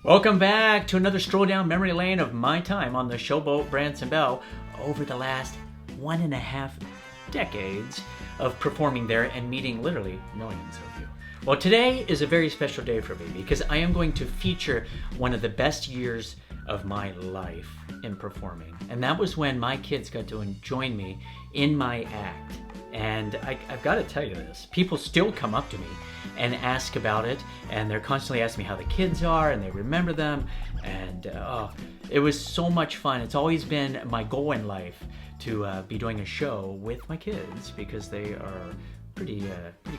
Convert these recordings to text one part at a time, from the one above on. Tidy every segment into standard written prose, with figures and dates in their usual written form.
Welcome back to another stroll down memory lane of my time on the Showboat Branson Belle over the last 1.5 decades of performing there and meeting literally millions of you. Well, today is a very special day for me because I am going to feature one of the best years of my life in performing. And that was when my kids got to join me in my act. And I've got to tell you this, people still come up to me and ask about it, and they're constantly asking me how the kids are, and they remember them, and it was so much fun. It's always been my goal in life to be doing a show with my kids because they are pretty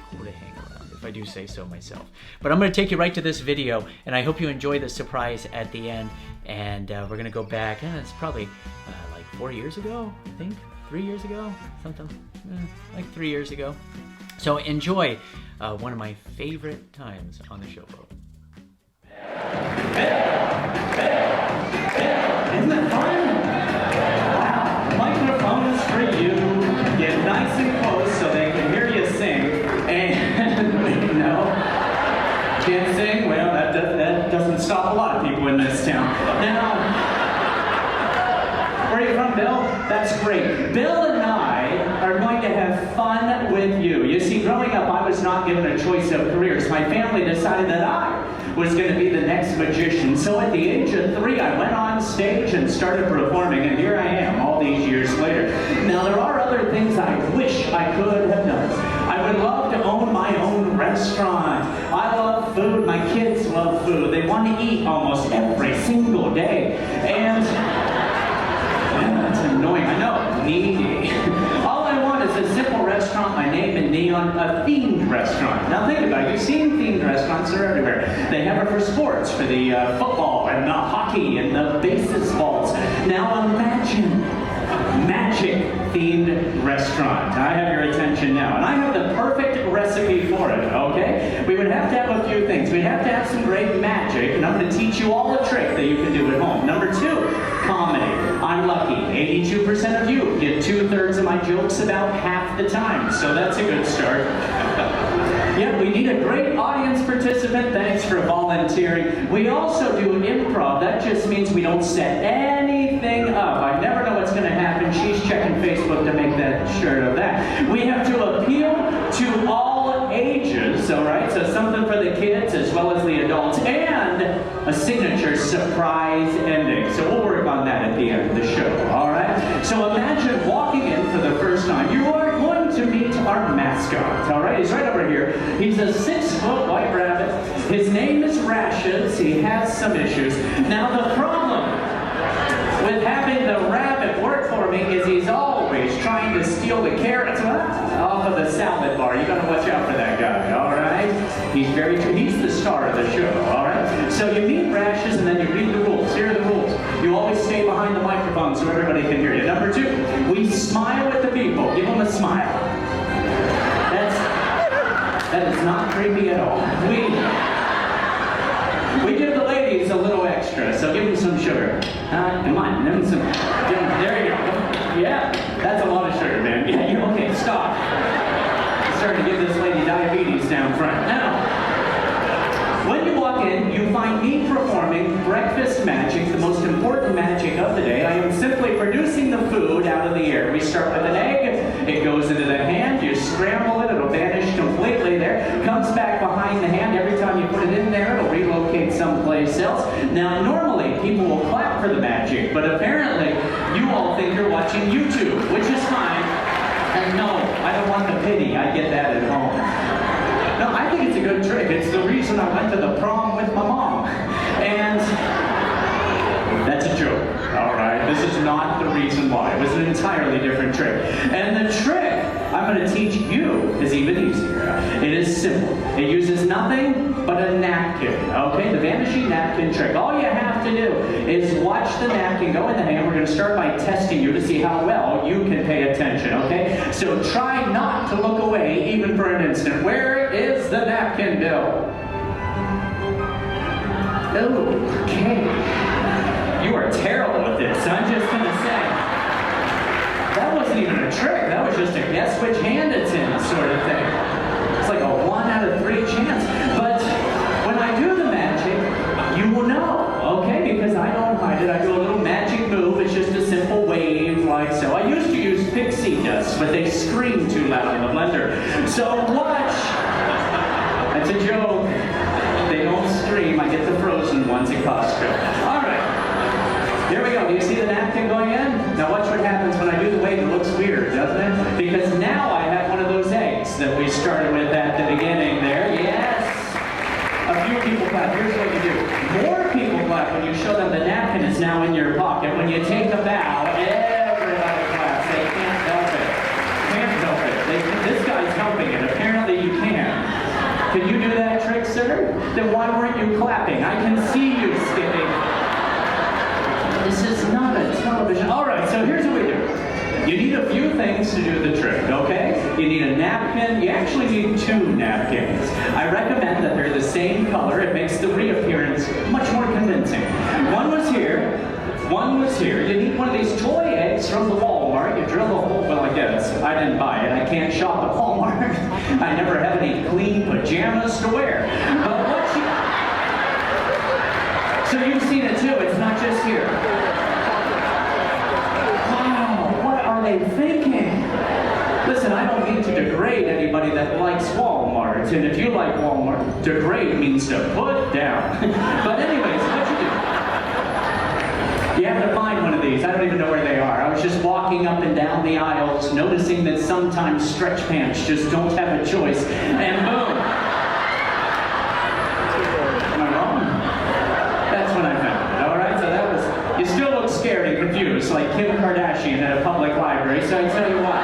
cool to hang around, if I do say so myself. But I'm going to take you right to this video, and I hope you enjoy the surprise at the end, and we're going to go back, and it's probably like 4 years ago, I think. 3 years ago, something like 3 years ago. So enjoy one of my favorite times on the Showboat. Isn't that fun? Wow, the microphone is for you. Get nice and close so they can hear you sing. And no, can't sing? Well, that doesn't stop a lot of people in this town. Now, where are you from, Bill? That's great. Bill and I are going to have fun with you. You see, growing up, I was not given a choice of careers. My family decided that I was going to be the next magician. So at the age of 3, I went on stage and started performing, and here I am all these years later. Now, there are other things I wish I could have done. I would love to own my own restaurant. I love food. My kids love food. They want to eat almost every single day. And that's annoying, I know, needy. All I want is a simple restaurant, my name in neon, a themed restaurant. Now think about it, you've seen themed restaurants, they're everywhere. They have it for sports, for the football and the hockey and the baseballs. Now imagine magic themed restaurant. I have your attention now, and I have the perfect recipe for it, okay? We would have to have a few things. We'd have to have some great magic, and I'm going to teach you all a trick that you can do at home. Number 2, comedy. I'm lucky. 82% of you get 2/3 of my jokes about half the time, so that's a good start. Yeah, we need a great audience participant. Thanks for volunteering. We also do improv. That just means we don't set anything up. I never know what's going to happen. She's checking Facebook to make that sure of that. We have to appeal to all ages, all right? So something for the kids as well as the adults, and a signature surprise ending. So we'll work on that at the end of the show, all right? So imagine walking in for the first time. You are going to meet our mascot, all right? He's right over here. He's a 6-foot white rabbit. His name is Rashes. He has some issues. Now the problem with having the rabbit work for me is he's always trying to steal the carrots off of the salad bar. You gotta watch out for that guy, all right? He's the star of the show, all right? So you meet Rashes and then you read the rules. Here are the rules. You always stay behind the microphone so everybody can hear you. Number 2, we smile at the people. Give them a smile. That is not creepy at all. We give the ladies a little extra, so give them some sugar. Come on, give them some. There you go. Yeah, that's a lot of sugar, man. Yeah, okay, stop. I'm starting to give this lady diabetes down front. Now, when you walk in, you find me performing breakfast magic, the most important magic of the day. I am simply producing the food out of the air. We start with an egg, it goes into the hand, you scramble it, it'll vanish completely there, comes back behind the hand. Every time you put it in there, it'll relocate someplace else. Now, normally, people will clap for the magic, but apparently, you all think you're watching YouTube, which is fine. And no, I don't want the pity. I get that at home. No, I think it's a good trick. It's the reason I went to the prom with my mom. And that's a joke, all right? This is not the reason why. It was an entirely different trick. And the trick I'm going to teach you is even easier. It is simple. It uses nothing but a napkin, okay? The vanishing napkin trick. All you have to do is watch the napkin go in the hand. We're going to start by testing you to see how well you can pay attention, okay? So try not to look away even for an instant. Where is the napkin, Bill? Okay. You are terrible at this. I'm just going to say. That wasn't even a trick. That was just a guess which hand it's in sort of thing. It's like a 1 out of 3 chance. But when I do the magic, you will know. behind it. I do a little magic move. It's just a simple wave like so. I used to use pixie dust, but they scream too loud in the blender. So watch. That's a joke. They don't scream. I get the frozen ones at Costco. All right. Here we go. Do you see the napkin going in? Now watch what happens when I do the wave. It looks weird, doesn't it? Because now I have one of those eggs that we started with at the beginning there. Yes. A few people clap. Here's what you do. More people clap when you show them the napkin is now in your pocket. When you take a bow, everybody claps. They can't help it. Can't help it. This guy's helping it. Apparently you can. Can you do that trick, sir? Then why weren't you clapping? I can see you skipping. This is not a television. All right, so here's what we do. You need a few things to do the trick, okay? You need a napkin. You actually need 2 napkins. I recommend that they're the same color. It makes the reappearance much more convincing. One was here. One was here. You need one of these toy eggs from the Walmart. You drill a hole. Well, I guess I didn't buy it. I can't shop at Walmart. I never have any clean pajamas to wear. But what you... So you've seen it too. It's not just here. Wow, what are they thinking? Listen, I don't mean to degrade anybody that likes Walmart. And if you like Walmart, degrade means to put down. But anyways, what you do? You have to find one of these. I don't even know where they are. I was just walking up and down the aisles, noticing that sometimes stretch pants just don't have a choice. And boom. Am I wrong? That's when I found it. All right, so that was... You still look scared and confused, like Kim Kardashian at a public library. So I tell you what.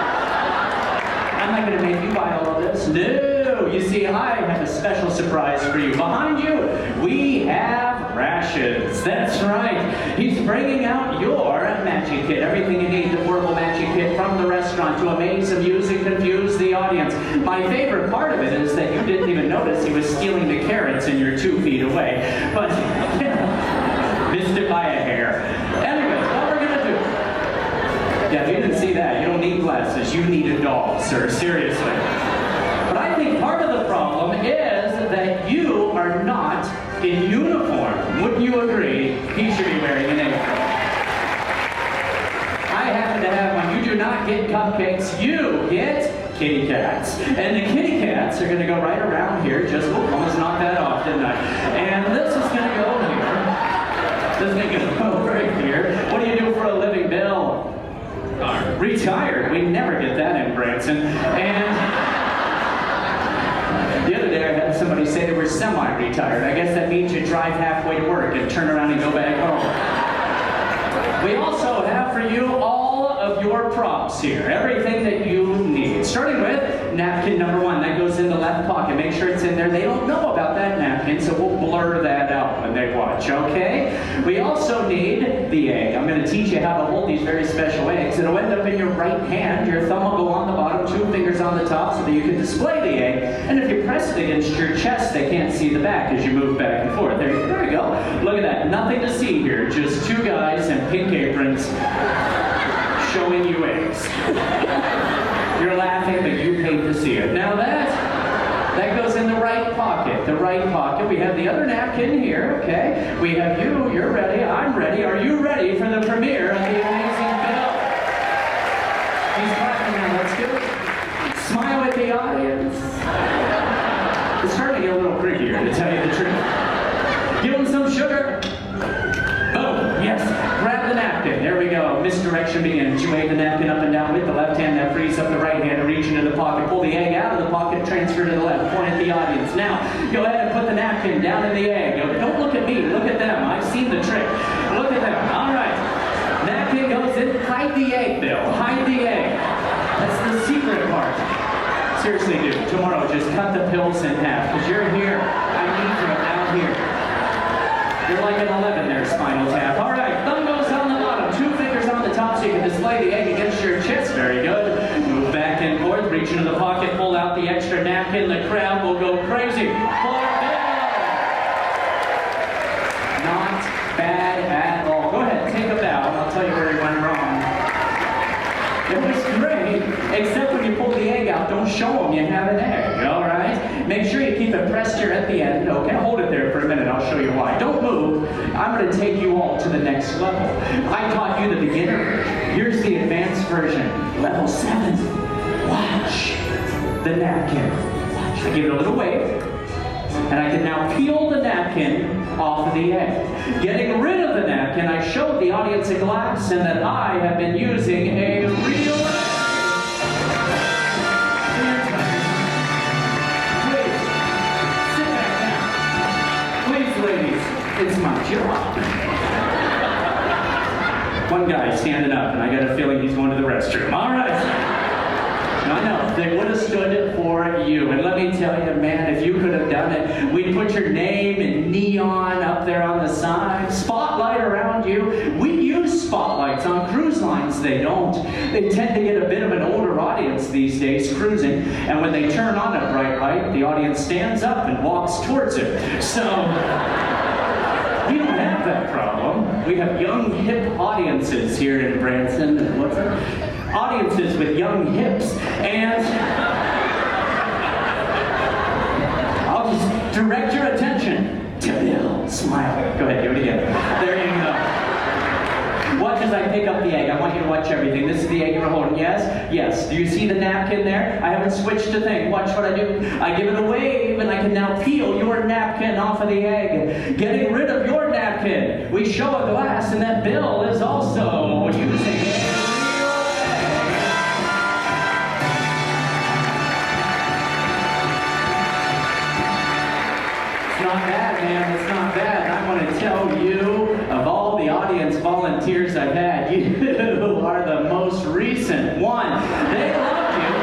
I'm not going to make you buy all of this. No! You see, I have a special surprise for you. Behind you, we have rations. That's right. He's bringing out your magic kit. Everything you need, the portable magic kit from the restaurant to amaze, amuse, and confuse the audience. My favorite part of it is that you didn't even notice he was stealing the carrots and you're 2 feet away. But, you know, missed it by a hair. Anyways, what we're going to do... Yeah, if you didn't see that, you don't need glasses. You need a doll, sir. Seriously. But I think part of the problem is that you are not in uniform. Wouldn't you agree? He should be wearing an apron. I happen to have one. You do not get cupcakes. You get kitty cats. And the kitty cats are going to go right around here. Just, almost knocked that off, didn't I? And this is going to go here. This is going to go right here. What do you do for a living, Bill? Retired. We never get that in Branson. And the other day I had somebody say they were semi-retired. I guess that means you drive halfway to work and turn around and go back home. We also have for you all of your props here. Everything that you need. Starting with napkin number 1. That goes in the left pocket. Make sure it's in there. They don't know about that napkin, so we'll blur that out when they watch, okay? We also need the egg. I'm going to teach you how to hold these very special eggs. It'll end up in your right hand. Your thumb will go on the bottom, 2 fingers on the top so that you can display the egg. And if you press it against your chest, they can't see the back as you move back and forth. There we go. Look at that. Nothing to see here. Just 2 guys in pink aprons showing you eggs. You're laughing, but you paid to see it. Now that goes in the right pocket. The right pocket. We have the other napkin here, okay? We have you. You're ready. I'm ready. Are you ready for the premiere of the amazing Bill? He's clapping now. Let's do it. Smile at the audience. It's starting to get a little creepier, to tell you the truth. Give him some sugar. Oh, yes. Grab the napkin. There we go. Misdirection begins. You wave the napkin up and down with the left hand. That frees up the right hand to reach into the pocket. Pull the egg out of the pocket. Transfer to the left. Point at the audience. Now, go ahead and put the napkin down in the egg. Don't look at me. Look at them. I've seen the trick. Look at them. All right. Napkin goes in. Hide the egg, Bill. Hide the egg. That's the secret part. Seriously, dude. Tomorrow, just cut the pills in half. Because you're here. I need you out here. You're like an 11 there, Spinal Tap. All right, thumb goes on the bottom, 2 fingers on the top so you can display the egg against your chest. Very good. Move back and forth, reach into the pocket, pull out the extra napkin. The crowd will go crazy. For Bill! Not bad at all. Go ahead, take a bow, and I'll tell you where he went wrong. It was great, except when you pull the egg out. out, don't show them you have an egg, all right? Make sure you keep it pressed here at the end, okay? Hold it there for a minute, I'll show you why. Don't move. I'm going to take you all to the next level. I taught you the beginner version. Here's the advanced version. Level 7. Watch the napkin. Watch. I give it a little wave. And I can now peel the napkin off of the egg. Getting rid of the napkin, I showed the audience a glass and that I have been using a real egg. Please, sit back now. Please, ladies, it's my job. One guy standing up, and I got a feeling he's going to the restroom. All right. I know, they would have stood for you. And let me tell you, man, if you could have done it, we'd put your name in neon up there on the side, spotlight around you. We use spotlights on cruise lines. They don't. They tend to get a bit of an older audience these days cruising. And when they turn on a bright light, the audience stands up and walks towards it. So we don't have that problem. We have young, hip audiences here in Branson. What's that? Audiences with young hips, and I'll just direct your attention to Bill. Smile. Go ahead, do it again. There you go. Watch as I pick up the egg. I want you to watch everything. This is the egg you're holding. Yes? Yes. Do you see the napkin there? I haven't switched a thing. Watch what I do. I give it a wave, and I can now peel your napkin off of the egg. Getting rid of your napkin. We show a glass, and that Bill is also using it. Not bad, man. It's not bad. I want to tell you, of all the audience volunteers I've had, you are the most recent one. They love you,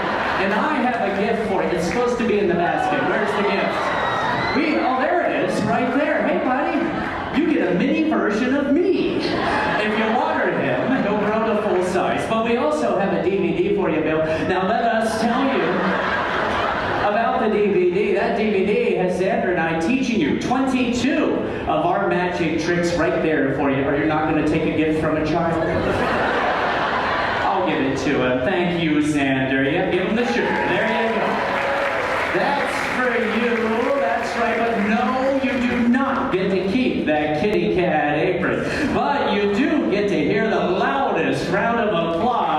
and I have a gift for you. It's supposed to be in the basket. Where's the gift? Oh, there it is, right there. Hey, buddy, you get a mini version of me. If you water him, he'll grow to full size. But we also have a DVD for you, Bill. Now let us tell you about the DVD. That DVD has Sandra and I teaching you 22 of our magic tricks right there for you. Or you're not going to take a gift from a child? I'll give it to him. Thank you, Xander. Yeah, give him the sugar. There you go. That's for you. That's right. But no, you do not get to keep that kitty cat apron. But you do get to hear the loudest round of applause.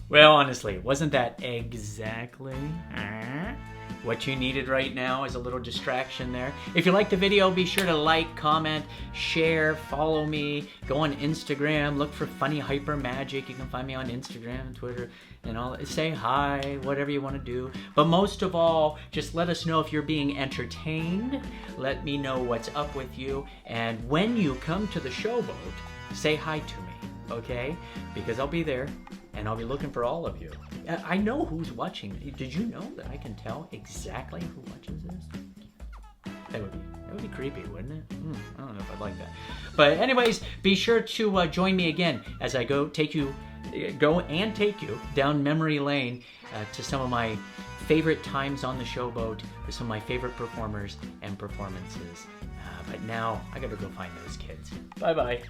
Well, honestly, wasn't that exactly what you needed right now as a little distraction there? If you liked the video, be sure to like, comment, share, follow me, go on Instagram, look for Funny Hyper Magic. You can find me on Instagram and Twitter and all. Say hi, whatever you want to do. But most of all, just let us know if you're being entertained. Let me know what's up with you. And when you come to the Showboat, say hi to me, okay? Because I'll be there. And I'll be looking for all of you. I know who's watching. Did you know that I can tell exactly who watches this? That would be creepy, wouldn't it? I don't know if I'd like that. But anyways, be sure to join me again as I go and take you down memory lane to some of my favorite times on the Showboat with some of my favorite performers and performances. But now I gotta go find those kids. Bye-bye.